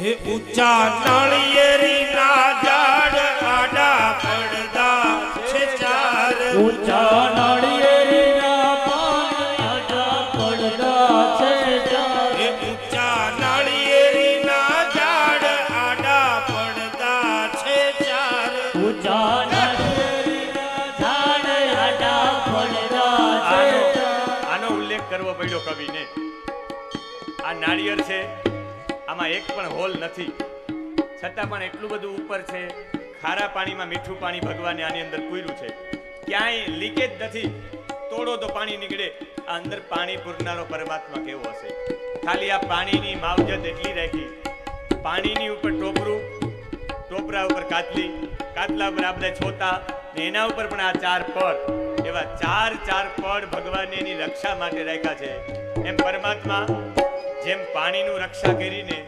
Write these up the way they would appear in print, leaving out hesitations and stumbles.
હે ઊંચા નાળિયેરી ના ઝાડ આડા પડદા છે ચાર ઊંચા નાળિયેરી ના પાન આડા પડદા છે ચાર હે ઊંચા નાળિયેરી ના ઝાડ આડા પડદા છે ચાર ઊંચા નાળિયેરી ના ઝાડ આડા પડદા છે ચાર આનો ઉલ્લેખ કરવો પડ્યો કવિને. આ નાળિયેર છે, આમાં એક પણ હોલ નથી, છતાં પણ એટલું બધું ઉપર છે. ખારા પાણીમાં મીઠું પાણી ભગવાને આની અંદર પૂર્યું છે, ક્યાંય લીકેજ નથી. તોડો તો પાણી નીકળે. આ અંદર પાણી પૂરનારો પરમાત્મા કેવો હશે. ખાલી આ પાણીની માવજત એટલી રાખી, પાણીની ઉપર ટોપરું, ટોપરા ઉપર કાતલી, કાતલા ઉપર આ બધા છોતા, ને એના ઉપર પણ આ ચાર પડ, એવા ચાર પડ ભગવાને એની રક્ષા માટે રાખ્યા છે. એમ પરમાત્મા જેમ પાણીનું રક્ષા કરીને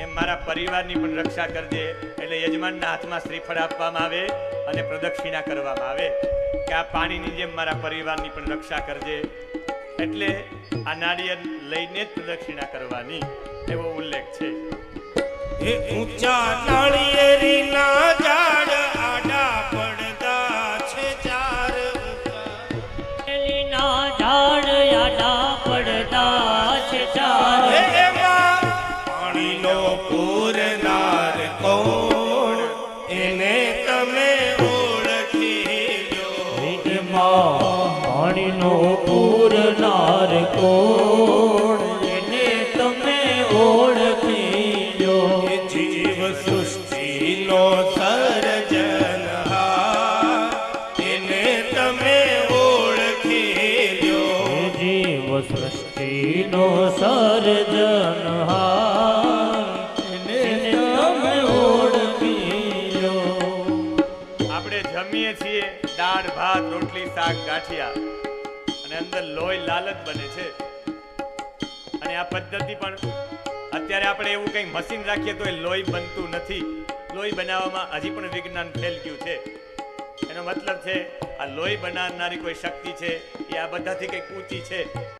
એમ મારા પરિવારની પણ રક્ષા કરજે. એટલે યજમાનના હાથમાં શ્રીફળ આપવામાં આવે અને પ્રદક્ષિણા કરવામાં આવે કે આ પાણીની જેમ મારા પરિવારની પણ રક્ષા કરજે. એટલે આ નાળિયેર લઈને જ પ્રદક્ષિણા કરવાની એવો ઉલ્લેખ છે. હે ઊંચા નાળિયેરી ના ઝાડ આડા પડદા છે ચાર ના ઝાડ આડા પડદા છે ચાર હે એમાં પાણીનો પૂરનાર કોણ એને તમે ઓળખી લો પાણીનો પૂરનાર કોણ એને તમે ઓળખી લો હે જીવ સૃષ્ટિનો સર્જનહાર એને તમે ઓળખી લો જીવ સૃષ્ટિનો સર્જનહાર એને તમે ઓળખી લો. આપણે જમીએ છીએ દાળ ભાત રોટલી શાક ગાંઠિયા અને અંદર લોહી લાલ જ બને છે. અને આ પદ્ધતિ પણ અત્યારે આપણે એવું કંઈ મશીન રાખીએ તો એ લોહી બનતું નથી. લોહી બનાવવામાં હજી પણ વિજ્ઞાન ફેલ ગયું છે. એનો મતલબ છે આ લોહી બનાવનારી કોઈ શક્તિ છે એ આ બધાથી કંઈક ઊંચી છે.